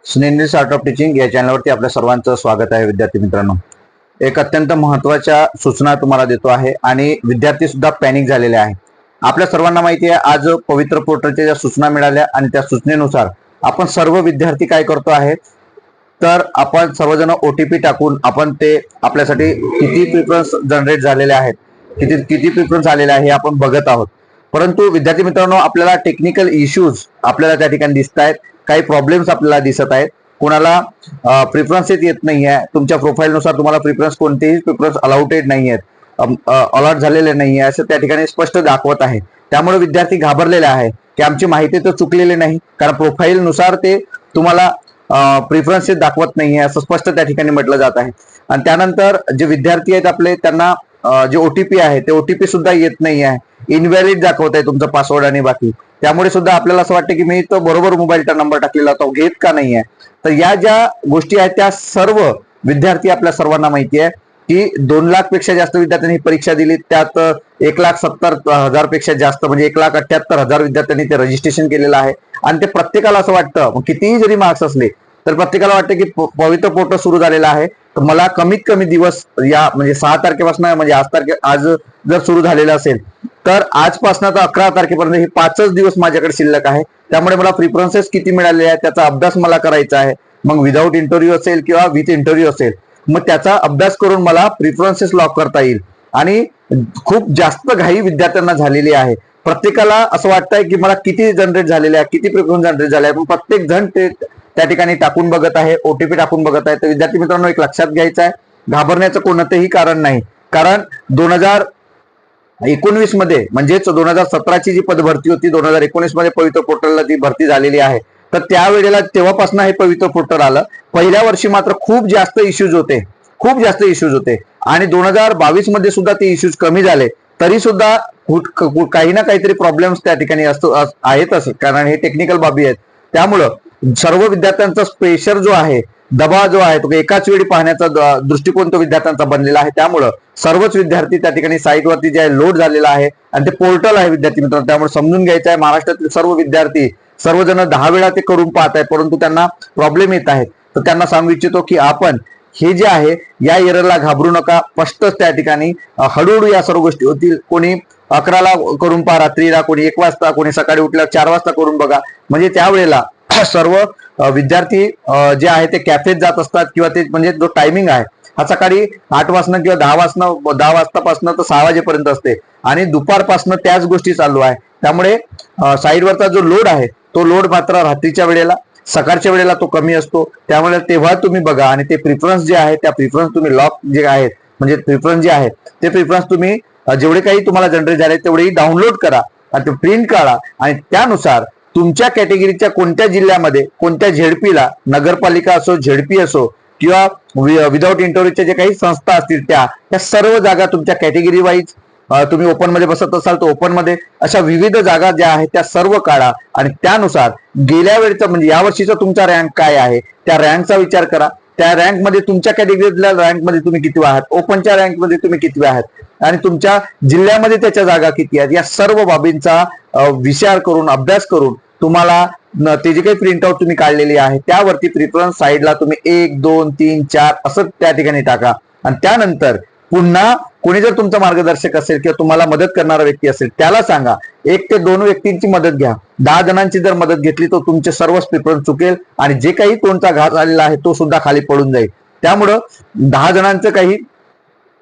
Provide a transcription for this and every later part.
स्नेंडलिस्ट art of teaching या चॅनलवरती आपल्या सर्वांचं स्वागत आहे. विद्यार्थी मित्रांनो, एक अत्यंत महत्त्वाच्या सूचना तुम्हाला देतो आहे आणि विद्यार्थी सुद्धा पॅनिक झालेले आहे. आपल्या सर्वांना माहिती आहे, आज पवित्र पोर्टलच्या ज्या सूचना मिळाल्या आणि त्या सूचनेनुसार आपण सर्व विद्यार्थी काय करतो आहे, तर आपण सर्वजण OTP टाकून आपण ते आपल्यासाठी किती प्रिफरन्स जनरेट झालेले आहेत, किती प्रिफरन्स आलेले आहे हे आपण बघत आहोत. परंतु विद्यार्थी मित्रांनो, आपल्याला टेक्निकल इश्यूज आपल्याला त्या ठिकाणी दिसत आहेत, काही प्रॉब्लेम्स आपल्याला दिसत आहेत. कोणाला प्रिफरन्सेस येत नाही आहे, तुमच्या प्रोफाईलनुसार तुम्हाला प्रिफरन्स कोणतेही प्रिफरन्स अलाउटेड नाही आहेत, अलॉट झालेले नाही आहे असं त्या ठिकाणी स्पष्ट दाखवत आहे. त्यामुळे विद्यार्थी घाबरलेले आहे की आमची माहिती तर चुकलेली नाही, कारण प्रोफाईलनुसार ते तुम्हाला प्रिफरन्सेस दाखवत नाही आहे असं स्पष्ट त्या ठिकाणी म्हटलं जात आहे. आणि त्यानंतर जे विद्यार्थी आहेत आपले, त्यांना जे OTP आहे ते OTP सुद्धा येत नाही आहे, इनव्हॅलिड दाखवत आहे तुमचा पासवर्ड आणि बाकी. त्यामुळे सुद्धा आपल्याला असं वाटतं की मी तो बरोबर मोबाईलचा नंबर टाकलेला तो घेत का नाही आहे. तर या ज्या गोष्टी आहेत त्या सर्व विद्यार्थी आपल्या सर्वांना माहिती आहे की 2 लाख पेक्षा जास्त विद्यार्थ्यांनी ही परीक्षा दिली. त्यात 1,70,000 पेक्षा जास्त म्हणजे 1,78,000 विद्यार्थ्यांनी ते रजिस्ट्रेशन केलेलं आहे. आणि ते प्रत्येकाला असं वाटतं, कितीही जरी मार्क्स असले तर प्रत्येकाला वाटतं की पवित्र पोर्टल सुरू झालेलं आहे, तर मला कमीत कमी दिवस या म्हणजे 6 तारखेपासून म्हणजे आज जर सुरू झालेलं असेल तर आजपासून तर 11 तारखेपर्यंत हे 5च दिवस माझ्याकडे शिल्लक आहे. त्यामुळे मला प्रिफरन्सेस किती मिळाले आहेत त्याचा अभ्यास मला करायचा आहे. मग विदाऊट इंटरव्ह्यू असेल किंवा विथ इंटरव्ह्यू असेल, मग त्याचा अभ्यास करून मला प्रिफरन्सेस लॉक करता येईल. आणि खूप जास्त घाई विद्यार्थ्यांना झालेली आहे. प्रत्येकाला असं वाटतंय की मला किती जनरेट झालेले आहे, किती प्रिफरन्स जनरेट झाले आहे, पण प्रत्येक जण ते त्या ठिकाणी टाकून बघत आहे, OTP टाकून बघत आहे. तर विद्यार्थी मित्रांनो, एक लक्षात घ्यायचं आहे, घाबरण्याचं कोणतंही कारण नाही. कारण 2019 मध्ये म्हणजेच 2017ची जी पदभरती होती, 2019 मध्ये पवित्र पोर्टलला ती भरती झालेली आहे. तर त्यावेळेला तेव्हापासून हे पवित्र पोर्टल आलं. पहिल्या वर्षी मात्र खूप जास्त इश्यूज होते आणि 2022 मध्ये सुद्धा ते इश्यूज कमी झाले. तरी सुद्धा काही ना काहीतरी प्रॉब्लेम्स त्या ठिकाणी आहेतच, कारण हे टेक्निकल बाबी आहेत. त्यामुळं सर्व विद्यार्थ्यांचा प्रेशर जो आहे, दबाव जो आहे, तो एकाच वेळी पाहण्याचा दृष्टिकोन तो विद्यार्थ्यांचा बनलेला आहे. त्यामुळं सर्वच विद्यार्थी त्या ठिकाणी साईटवरती जे आहे लोड झालेला आहे आणि ते पोर्टल आहे विद्यार्थी मित्रांनो. त्यामुळे समजून घ्यायचं आहे, महाराष्ट्रातील सर्व विद्यार्थी सर्वजण 10 वेळा ते करून पाहत आहेत, परंतु त्यांना प्रॉब्लेम येत आहेत. तर त्यांना सांगू इच्छितो की आपण हे जे आहे या एररला घाबरू नका. स्पष्टच त्या ठिकाणी हळूहळू या सर्व गोष्टी होतील. कोणी 11ला करून पहा रात्रीला, कोणी 1 वाजता, कोणी सकाळी उठल्यावर 4 वाजता करून बघा. म्हणजे त्यावेळेला सर्व विद्यार्थी जे आहे ते कॅफेत जात असतात, किंवा ते म्हणजे जो टायमिंग आहे हा सकाळी 8 वाजता किंवा 10 वाजतापासून तर 6 वाजेपर्यंत असते आणि दुपारपासून त्याच गोष्टी चालू आहे. त्यामुळे साईडवरचा जो लोड आहे तो लोड मात्र रात्रीच्या वेळेला, सकाळच्या वेळेला तो कमी असतो. त्यामुळे तेव्हा तुम्ही बघा आणि ते प्रिफरन्स जे आहे त्या प्रिफरन्स तुम्ही लॉक जे आहेत, म्हणजे प्रिफरन्स जे आहे ते प्रिफरन्स तुम्ही जेवढे काही तुम्हाला जनरेट झाले तेवढेही डाउनलोड करा आणि ते प्रिंट काढा. आणि त्यानुसार तुमच्या कॅटेगरीच्या कोणत्या जिल्ह्यामध्ये, कोणत्या झेडपीला, नगरपालिका असो, झेडपी असो किंवा विदाऊट इंटरव्ह्यूच्या जे काही संस्था असतील त्या सर्व जागा तुमच्या कॅटेगरी वाईज, तुम्ही ओपन मध्ये बसत असाल तर ओपन मध्ये, अशा विविध जागा ज्या आहेत त्या सर्व काढा. आणि त्यानुसार गेल्या वेळेचा म्हणजे यावर्षीचा तुमचा रँक काय आहे त्या रँकचा विचार करा. त्या रँक मध्ये तुमच्या कॅटेगरीतल्या रँक मध्ये तुम्ही किती आहात, ओपनच्या रँक मध्ये तुम्ही किती आहात, आणि तुमच्या जिल्ह्यामध्ये त्याच्या जागा किती आहेत, या सर्व बाबींचा विचार करून, अभ्यास करून तुम्हाला ते जे काही प्रिंटआउट तुम्ही काढलेली आहे त्यावरती प्रिफरन्स साईडला तुम्ही 1, 2, 3, 4 असं त्या ठिकाणी टाका. आणि त्यानंतर पुन्हा कोणी जर तुमचा मार्गदर्शक असेल किंवा तुम्हाला मदत करणारा व्यक्ती असेल त्याला सांगा. 1 ते 2 व्यक्तींची मदत घ्या. 10 जणांची जर मदत घेतली तर तुमचे सर्वच प्रिफरन्स चुकेल आणि जे काही कोणता घात झालेला आहे तो सुद्धा खाली पडून जाईल. त्यामुळं 10 जणांचं काही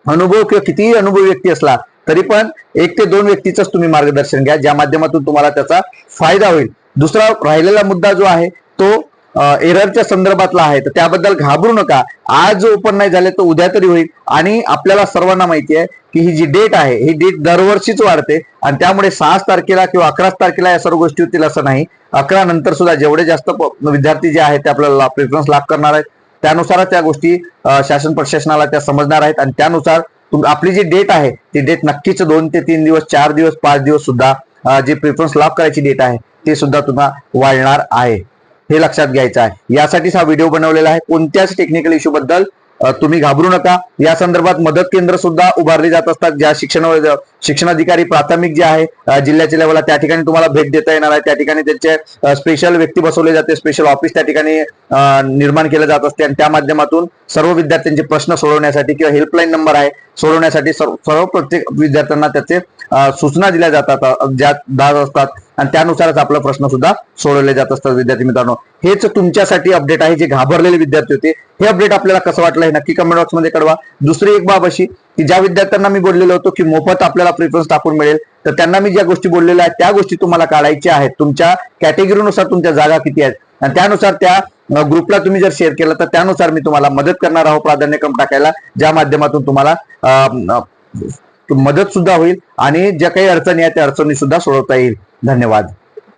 अनुभव किंवा कितीही अनुभवी व्यक्ती असला तरी पण 1 ते 2 व्यक्तीच तुम्ही मार्गदर्शन घ्या, ज्या माध्यमातून तुम्हाला त्याचा फायदा होईल. दुसरा राहिलेला मुद्दा जो आहे तो एररच्या संदर्भातला आहे, तर त्याबद्दल घाबरू नका. आज ओपन नाही झाले तर उद्या तरी होईल. आणि आपल्याला सर्वांना माहिती आहे की ही जी डेट आहे ही डेट दरवर्षीच वाढते आणि त्यामुळे 6 तारखेला किंवा 11 तारखेला या सर्व गोष्टी होतील असं नाही. 11 नंतर सुद्धा जेवढे जास्त विद्यार्थी जे आहेत ते आपल्याला प्रेफरन्स लाभ करणार आहेत, त्यानुसारच त्या गोष्टी शासन प्रशासनाला त्या समजणार आहेत. आणि त्यानुसार आपली जी डेट आहे ती डेट नक्कीच 2 ते 3 दिवस, 4 दिवस, 5 दिवस सुद्धा जी प्रेफरन्स लाभ करायची डेट आहे ते सुद्धा तुम्हाला वाढणार आहे. हे लक्षात घ्यायचं आहे. यासाठीच हा व्हिडिओ बनवलेला आहे. कोणत्याच टेक्निकल इश्यू बद्दल तुम्ही घाबरू नका. या संदर्भात मदत केंद्र सुद्धा उभारली जात असतात. ज्या शिक्षणाधिकारी प्राथमिक जे आहे जिल्ह्याच्या लेवलला त्या ठिकाणी तुम्हाला भेट देता येणार आहे. त्या ठिकाणी त्यांचे स्पेशल व्यक्ती बसवले जाते, स्पेशल ऑफिस त्या ठिकाणी निर्माण केलं जात असते आणि त्या माध्यमातून सर्व विद्यार्थ्यांचे प्रश्न सोडवण्यासाठी किंवा हेल्पलाईन नंबर आहे सोडवण्यासाठी सर्व प्रत्येक विद्यार्थ्यांना त्याचे सूचना दिल्या जातात, ज्या दाद असतात आणि त्यानुसारच आपला प्रश्न सुद्धा सोडवले जात असतात. विद्यार्थी मित्रांनो, हेच तुमच्यासाठी अपडेट आहे. जे घाबरलेले विद्यार्थी होते, हे अपडेट आपल्याला कसं वाटलं हे नक्की कमेंट बॉक्स मध्ये कळवा. दुसरी एक बाब अशी की ज्या विद्यार्थ्यांना मी बोललेलो होतो की मोफत आपल्याला प्रिफरन्स टाकून मिळेल, तर त्यांना मी ज्या गोष्टी बोललेल्या आहेत त्या गोष्टी तुम्हाला काढायच्या आहेत. तुमच्या कॅटेगरीनुसार तुमच्या जागा किती आहेत आणि त्यानुसार त्या ग्रुपला तुम्ही जर शेअर केलं तर त्यानुसार मी तुम्हाला मदत करणार आहोत प्राधान्यक्रम टाकायला, ज्या माध्यमातून तुम्हाला मदत सुद्धा होईल आणि ज्या काही अडचणी आहेत त्या अडचणी सुद्धा सोडवता येईल. धन्यवाद.